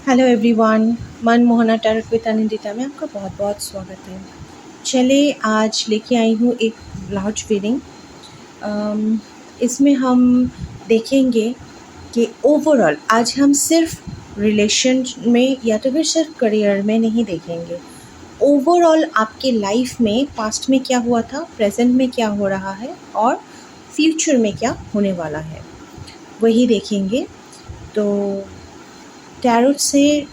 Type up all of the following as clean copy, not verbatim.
Hello everyone, Manmohana tarot with Anindita में आपका बहुत बहुत स्वागत है। चले आज लेके आई हूँ एक लार्ज रीडिंग। इसमें हम देखेंगे कि ओवरऑल आज हम सिर्फ रिलेशन में या तो फिर सिर्फ करियर में नहीं देखेंगे। ओवरऑल आपके लाइफ में पास्ट में क्या हुआ था, प्रेजेंट में क्या हो रहा है और फ्यूचर में क्या होने वाला है, वही देखेंगे। तो टैरोट से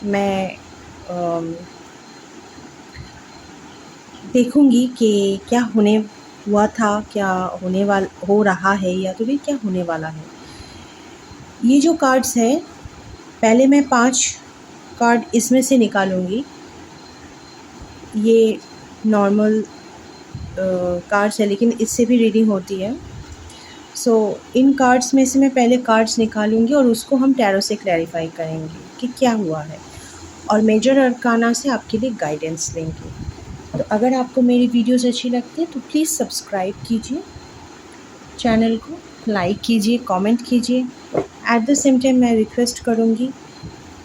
मैं देखूंगी कि क्या होने हुआ था, क्या हो रहा है या तो भी क्या होने वाला है। ये जो कार्ड्स है, पहले मैं 5 कार्ड इसमें से निकालूंगी। ये नॉर्मल कार्ड्स है लेकिन इससे भी रीडिंग होती है। इन कार्ड्स में से मैं पहले कार्ड्स निकालूंगी और उसको हम टैरो से क्लैरिफाई करेंगे कि क्या हुआ है और मेजर अरकाना से आपके लिए गाइडेंस लेंगे। तो अगर आपको मेरी वीडियोस अच्छी लगती है तो प्लीज़ सब्सक्राइब कीजिए, चैनल को लाइक कीजिए, कमेंट कीजिए। एट द सेम टाइम मैं रिक्वेस्ट करूँगी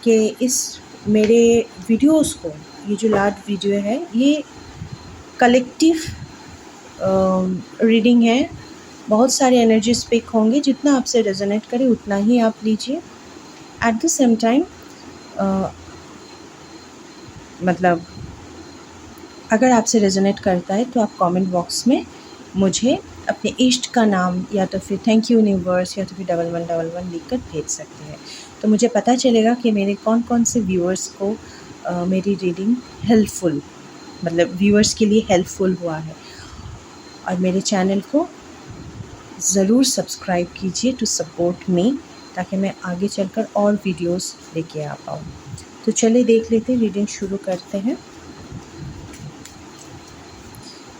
कि इस मेरे वीडियोस को, ये जो लास्ट वीडियो है ये कलेक्टिव रीडिंग है। बहुत सारे एनर्जी स्पिक होंगे, जितना आपसे रेजोनेट करे उतना ही आप लीजिए। एट द सेम टाइम मतलब अगर आपसे रेजोनेट करता है तो आप कमेंट बॉक्स में मुझे अपने इष्ट का नाम या तो फिर थैंक यू यूनिवर्स या तो फिर 1111 लिख कर भेज सकते हैं। तो मुझे पता चलेगा कि मेरे कौन कौन से व्यूअर्स को मेरी रीडिंग हेल्पफुल, मतलब व्यूअर्स के लिए हेल्पफुल हुआ है। और मेरे चैनल को ज़रूर सब्सक्राइब कीजिए टू सपोर्ट मी, ताकि मैं आगे चलकर और वीडियोस लेके आ पाऊँ। तो चलिए देख लेते हैं, रीडिंग शुरू करते हैं।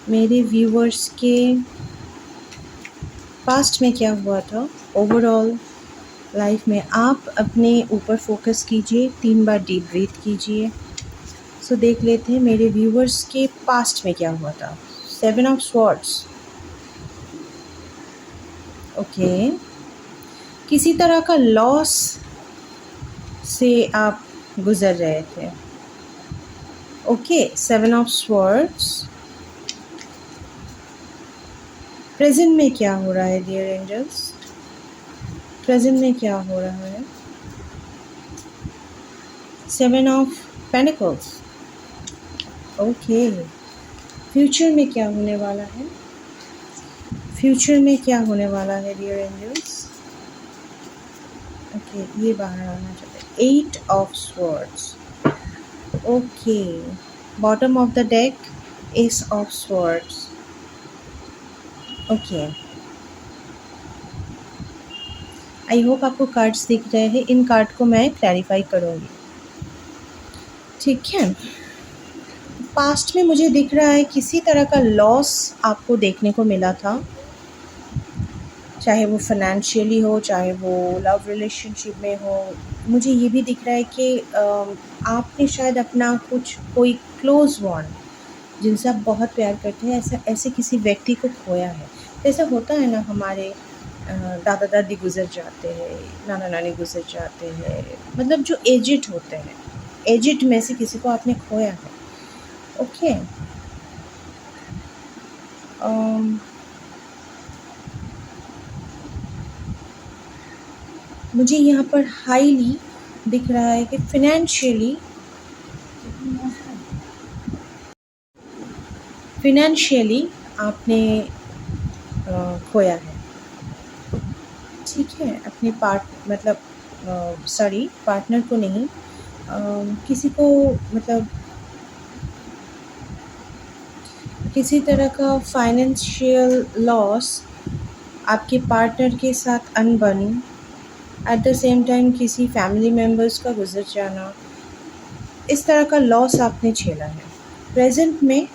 मेरे व्यूअर्स के पास्ट में क्या हुआ था, ओवरऑल लाइफ में। आप अपने ऊपर फोकस कीजिए, 3 बार डीप ब्रीथ कीजिए। देख लेते हैं मेरे व्यूअर्स के पास्ट में क्या हुआ था। 7 ऑफ स्वॉर्ड्स। ओके, किसी तरह का लॉस से आप गुजर रहे थे। Okay, 7 of swords. प्रेजेंट में क्या हो रहा है डियर एंजल्स, प्रेजेंट में क्या हो रहा है। 7 ऑफ पेंटिकल्स। ओके, फ्यूचर में क्या होने वाला है, फ्यूचर में क्या होने वाला है डियर एंजल्स। ओके, ये बाहर आना चाहिए। 8 of swords. Okay, bottom of the deck, S of swords. Okay, I hope आपको कार्ड्स दिख रहे हैं। इन कार्ड को मैं क्लैरिफाई करूँगी, ठीक है। पास्ट में मुझे दिख रहा है किसी तरह का लॉस आपको देखने को मिला था, चाहे वो फाइनेंशियली हो, चाहे वो लव रिलेशनशिप में हो। मुझे ये भी दिख रहा है कि आपने शायद अपना कोई क्लोज वन जिनसे आप बहुत प्यार करते हैं, ऐसे किसी व्यक्ति को खोया है। ऐसा होता है ना, हमारे दादा दादी गुजर जाते हैं, नाना नानी गुजर जाते हैं, मतलब जो एजिड होते हैं, एजिड में से किसी को आपने खोया है। ओके, मुझे यहाँ पर हाईली दिख रहा है कि फिनेंशियली आपने खोया है, ठीक है। अपने पार्टनर को नहीं, किसी को, मतलब किसी तरह का फाइनेंशियल लॉस, आपके पार्टनर के साथ अनबनी, एट द सेम टाइम किसी फैमिली मेम्बर्स का गुजर जाना, इस तरह का लॉस आपने झेला है। प्रेजेंट में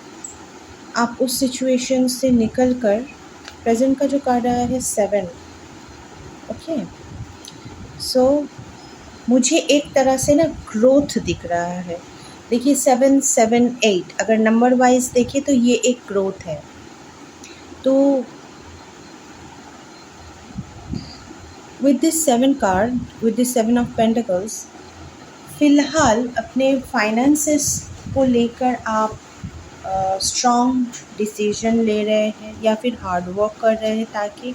आप उस सिचुएशन से निकल कर, प्रेजेंट का जो कार्ड आया है 7। ओके, मुझे एक तरह से ना ग्रोथ दिख रहा है। देखिए 7, 7, 8 अगर नंबर वाइज देखें तो ये एक ग्रोथ है। तो with this 7 card, with this 7 of Pentacles, फ़िलहाल अपने फाइनेंसेस को लेकर आप स्ट्रॉन्ग डिसीजन ले रहे हैं या फिर हार्ड वर्क कर रहे हैं ताकि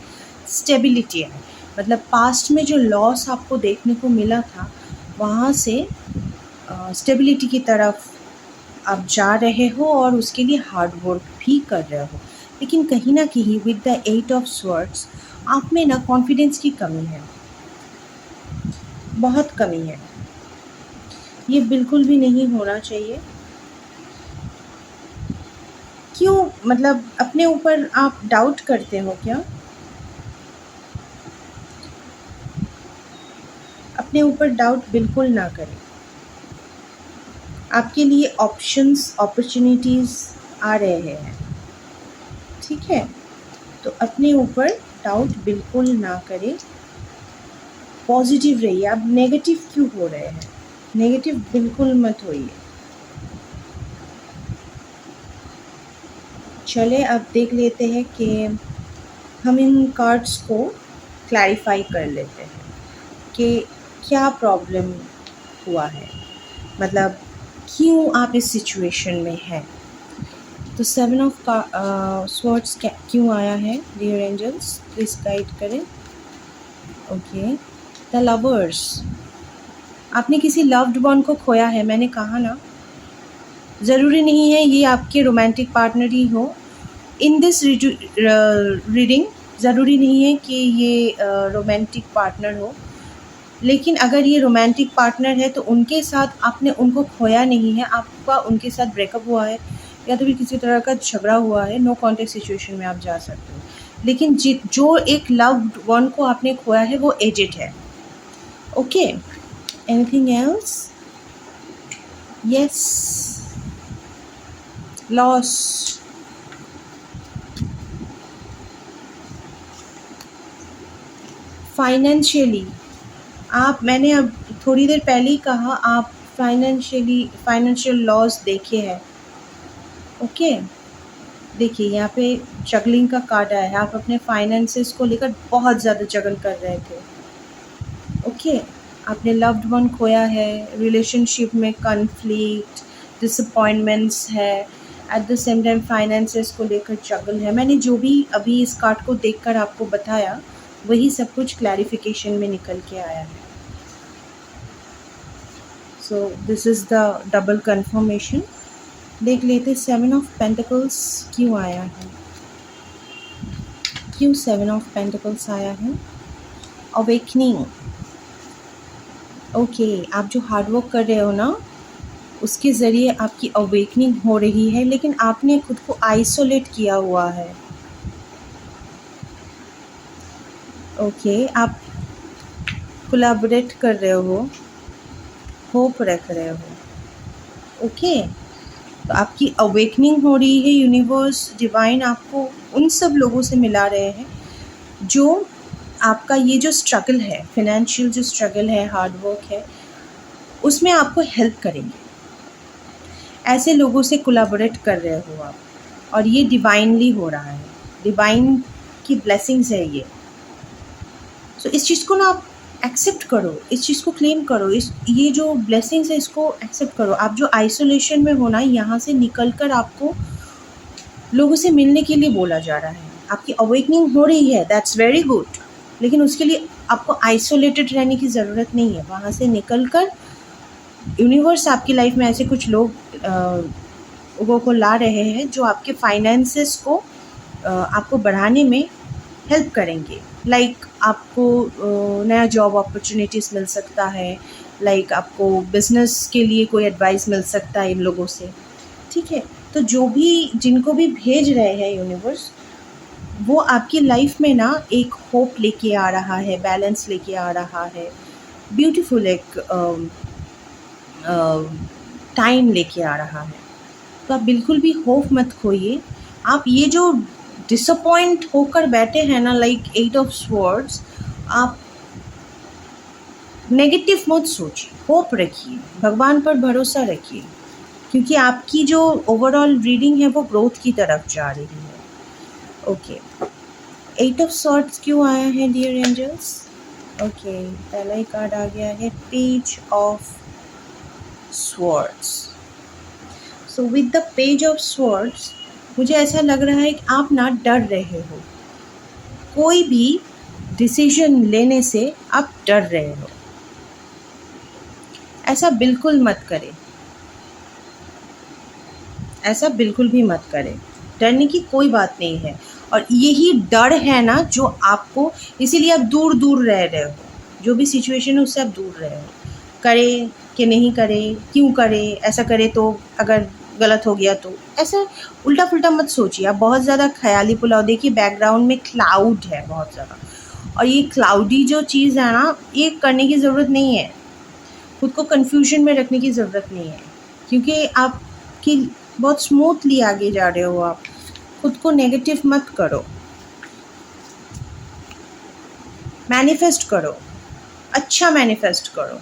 स्टेबिलिटी आए। मतलब पास्ट में जो लॉस आपको देखने को मिला था, वहाँ से स्टेबिलिटी की तरफ आप जा रहे हो और उसके लिए हार्ड वर्क भी कर रहे हो। लेकिन कहीं न कहीं विद द 8 ऑफ स्वॉर्ड्स आप में ना कॉन्फिडेंस की कमी है, बहुत कमी है। ये बिल्कुल भी नहीं होना चाहिए। क्यों? मतलब अपने ऊपर आप डाउट करते हो क्या? अपने ऊपर डाउट बिल्कुल ना करें। आपके लिए ऑप्शंस, अपॉर्चुनिटीज़ आ रहे हैं, ठीक है? तो अपने ऊपर डाउट बिल्कुल ना करें, पॉजिटिव रहिए। आप नेगेटिव क्यों हो रहे हैं? नेगेटिव बिल्कुल मत होइए। चले अब देख लेते हैं कि हम इन कार्ड्स को क्लैरिफाई कर लेते हैं कि क्या प्रॉब्लम हुआ है, मतलब क्यों आप इस सिचुएशन में हैं। तो 7 ऑफ स्वॉर्ड्स क्यों आया है डियर एंजल्स, प्लीज़ गाइड करें। ओके, द लवर्स, आपने किसी लव्ड वन को खोया है। मैंने कहा ना, ज़रूरी नहीं है ये आपके रोमांटिक पार्टनर ही हो। इन दिस रीडिंग ज़रूरी नहीं है कि ये रोमांटिक पार्टनर हो, लेकिन अगर ये रोमांटिक पार्टनर है तो उनके साथ आपने उनको खोया नहीं है, आपका उनके साथ ब्रेकअप हुआ है या तो फिर किसी तरह का झगड़ा हुआ है। नो कॉन्टेक्ट सिचुएशन में आप जा सकते हो, लेकिन जो एक लव्ड वन को आपने खोया है वो एजेड है। Okay, anything else? Yes, loss, financially मैंने अब थोड़ी देर पहले ही कहा, आप फाइनेंशियल लॉस देखे हैं। ओके, देखिए यहाँ पे जगलिंग का कार्ड आया है। आप अपने फाइनेंसेस को लेकर बहुत ज़्यादा जगल कर रहे थे। ओके, आपने लव्ड वन खोया है, रिलेशनशिप में कन्फ्लिक्ट, डिसअपॉइंटमेंट्स है, at the same time finances को लेकर जगल है। मैंने जो भी अभी इस कार्ड को देखकर आपको बताया वही सब कुछ क्लैरिफिकेशन में निकल के आया है। So this is the double confirmation. देख लेते 7 ऑफ पेंटिकल्स क्यों आया है, क्यों 7 ऑफ पेंटिकल्स आया है। अवेकनिंग, ओके, आप जो हार्डवर्क कर रहे हो ना उसके ज़रिए आपकी अवेकनिंग हो रही है, लेकिन आपने खुद को आइसोलेट किया हुआ है। ओके, आप कोलैबोरेट कर रहे हो, होप रख रहे हो। ओके, तो आपकी अवेकनिंग हो रही है। यूनिवर्स, डिवाइन आपको उन सब लोगों से मिला रहे हैं जो आपका ये जो स्ट्रगल है, फिनेंशियल जो स्ट्रगल है, हार्ड वर्क है, उसमें आपको हेल्प करेंगे। ऐसे लोगों से कोलैबोरेट कर रहे हो आप, और ये डिवाइनली हो रहा है, डिवाइन की ब्लेसिंग्स है ये। सो इस चीज़ को ना आप एक्सेप्ट करो, इस चीज़ को क्लेम करो, ये जो ब्लेसिंग्स है इसको एक्सेप्ट करो। आप जो आइसोलेशन में हो ना, यहाँ से निकल कर आपको लोगों से मिलने के लिए बोला जा रहा है। आपकी अवेकनिंग हो रही है, दैट्स वेरी गुड, लेकिन उसके लिए आपको आइसोलेटेड रहने की ज़रूरत नहीं है। वहाँ से निकल कर यूनिवर्स आपकी लाइफ में ऐसे कुछ लोगों को ला रहे हैं जो आपके फाइनेंसेस को आपको बढ़ाने में हेल्प करेंगे। लाइक आपको नया जॉब अपॉर्चुनिटीज़ मिल सकता है, लाइक आपको बिज़नेस के लिए कोई एडवाइस मिल सकता है इन लोगों से, ठीक है। तो जो भी जिनको भी भेज रहे हैं यूनिवर्स, वो आपकी लाइफ में ना एक होप लेके आ रहा है, बैलेंस लेके आ रहा है, ब्यूटीफुल एक टाइम लेके आ रहा है। तो आप बिल्कुल भी होप मत खोइए। आप ये जो डिसअपॉइंट होकर बैठे हैं ना, लाइक 8 ऑफ स्वॉर्ड्स, आप नेगेटिव मत सोचिए, होप रखिए, भगवान पर भरोसा रखिए, क्योंकि आपकी जो ओवरऑल रीडिंग है वो ग्रोथ की तरफ जा रही है। ओके, 8 ऑफ स्वॉर्ड्स क्यों आया है डियर एंजल्स? ओके, पहला ही कार्ड आ गया है page of swords. So with the page of swords मुझे ऐसा लग रहा है कि आप ना डर रहे हो, कोई भी डिसीजन लेने से आप डर रहे हो। ऐसा बिल्कुल मत करें, ऐसा बिल्कुल भी मत करें। डरने की कोई बात नहीं है, और यही डर है ना जो आपको, इसीलिए आप दूर दूर रह रहे हो, जो भी सिचुएशन है उससे आप दूर रहे हो। करे कि नहीं करे, क्यों करे, ऐसा करे तो अगर गलत हो गया तो, ऐसा उल्टा पुल्टा मत सोचिए। आप बहुत ज़्यादा ख्याली पुलाव, देखिए बैकग्राउंड में क्लाउड है बहुत ज़्यादा, और ये क्लाउडी जो चीज़ है ना, ये करने की ज़रूरत नहीं है। खुद को कन्फ्यूजन में रखने की ज़रूरत नहीं है, क्योंकि आपकी बहुत स्मूथली आगे जा रहे हो आप। खुद को नेगेटिव मत करो, मैनिफेस्ट करो, अच्छा मैनिफेस्ट करो,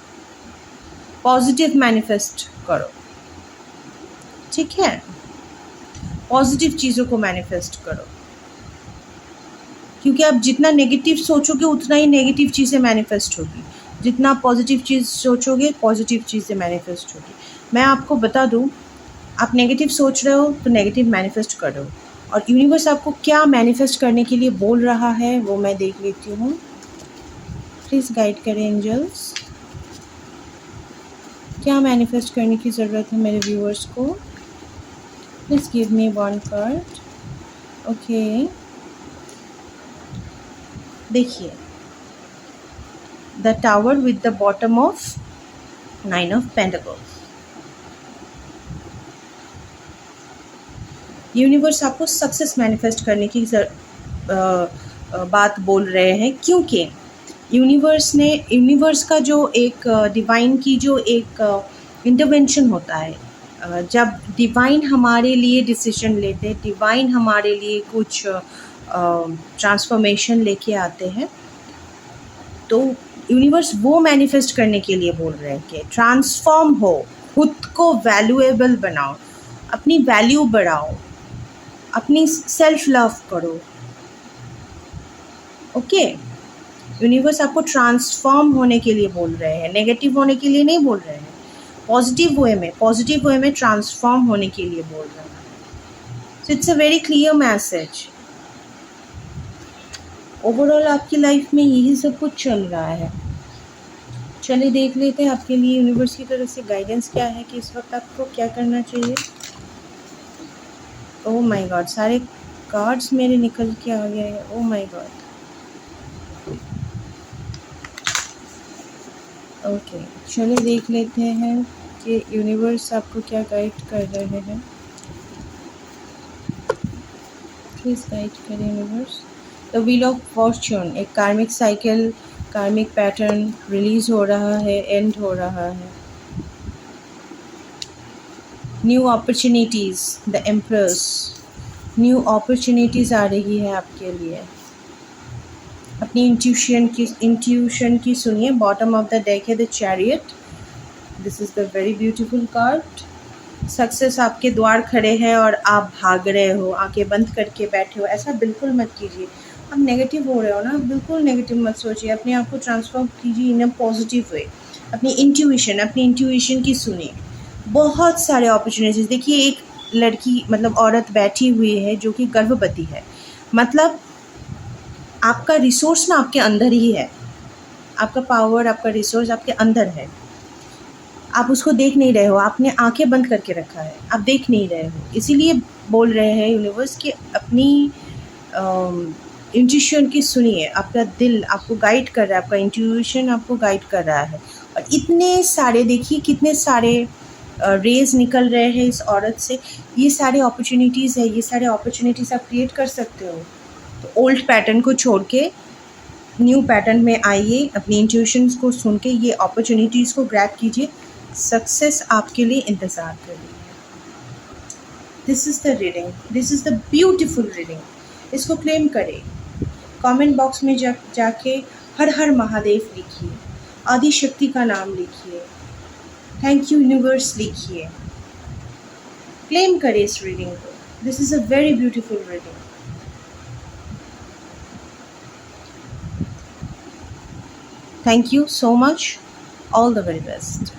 पॉजिटिव मैनिफेस्ट करो, ठीक है। पॉजिटिव चीज़ों को मैनिफेस्ट करो, क्योंकि आप जितना नेगेटिव सोचोगे उतना ही नेगेटिव चीज़ें मैनिफेस्ट होगी। जितना पॉजिटिव चीज़ सोचोगे पॉजिटिव चीज़ें मैनिफेस्ट होगी। मैं आपको बता दूं, आप नेगेटिव सोच रहे हो तो नेगेटिव मैनिफेस्ट करो, और यूनिवर्स आपको क्या मैनिफेस्ट करने के लिए बोल रहा है वो मैं देख लेती हूँ। प्लीज़ गाइड करें एंजल्स, क्या मैनिफेस्ट करने की ज़रूरत है मेरे व्यूअर्स को। Please give me one card. Okay, देखिए, the tower with the bottom of 9 of pentacles. Universe आपको सक्सेस मैनिफेस्ट करने की बात बोल रहे हैं, क्योंकि यूनिवर्स का जो एक डिवाइन की जो एक इंटरवेंशन होता है, जब डिवाइन हमारे लिए डिसीजन लेते हैं, डिवाइन हमारे लिए कुछ ट्रांसफॉर्मेशन लेके आते हैं, तो यूनिवर्स वो मैनिफेस्ट करने के लिए बोल रहे हैं कि ट्रांसफॉर्म हो, खुद को वैल्यूएबल बनाओ, अपनी वैल्यू बढ़ाओ, अपनी सेल्फ लव करो। ओके, यूनिवर्स आपको ट्रांसफॉर्म होने के लिए बोल रहे हैं, नेगेटिव होने के लिए नहीं बोल रहे हैं, पॉजिटिव वे में ट्रांसफॉर्म होने के लिए बोल रहे हैं। So it's a very clear message. Overall आपकी लाइफ में यही सब कुछ चल रहा है। चलिए देख लेते हैं आपके लिए यूनिवर्स की तरफ से गाइडेंस क्या है, कि इस वक्त आपको क्या करना चाहिए। ओह माय गॉड, सारे कार्ड्स मेरे निकल के आ गए हैं। Oh my God. ओके, चलिए देख लेते हैं कि यूनिवर्स आपको क्या गाइड कर रहे हैं। प्लीज़ गाइड करें universe. The wheel of Fortune, एक कार्मिक साइकिल, कार्मिक पैटर्न रिलीज़ हो रहा है, एंड हो रहा है। New opportunities, the empress, new opportunities आ रही है आपके लिए। अपनी इंट्यूशन की सुनिए। बॉटम ऑफ द डेक है the chariot. This is the very beautiful card. Success आपके द्वार खड़े हैं और आप भाग रहे हो, आंखें बंद करके बैठे हो। ऐसा बिल्कुल मत कीजिए। आप नेगेटिव हो रहे हो ना, बिल्कुल नेगेटिव मत सोचिए। अपने आप को ट्रांसफॉर्म कीजिए इन अ पॉजिटिव वे। अपनी इंट्यूशन की सुनिए। बहुत सारे अपॉर्चुनिटीज़, देखिए एक लड़की मतलब औरत बैठी हुई है जो कि गर्भवती है, मतलब आपका रिसोर्स ना आपके अंदर ही है, आपका पावर, आपका रिसोर्स आपके अंदर है। आप उसको देख नहीं रहे हो, आपने आंखें बंद करके रखा है, आप देख नहीं रहे हो। इसीलिए बोल रहे हैं यूनिवर्स कि अपनी इंट्यूशन की सुनिए। आपका दिल आपको गाइड कर रहा है, आपका इंट्यूशन आपको गाइड कर रहा है। और इतने सारे, देखिए कितने सारे रेज निकल रहे हैं इस औरत से। ये सारे अपॉर्चुनिटीज़ है, ये सारे अपॉर्चुनिटीज़ आप क्रिएट कर सकते हो। तो ओल्ड पैटर्न को छोड़ के न्यू पैटर्न में आइए, अपनी इंट्यूशंस को सुन के ये अपॉर्चुनिटीज़ को ग्रैब कीजिए। सक्सेस आपके लिए इंतज़ार कर रही है। This is the reading, this is the beautiful reading. इसको क्लेम करें। कमेंट बॉक्स में जाके हर हर महादेव लिखिए, आदि शक्ति का नाम लिखिए, थैंक यू यूनिवर्स लिखिए। क्लेम करें इस रीडिंग को। This is a very beautiful reading. Thank you so much. All the very best.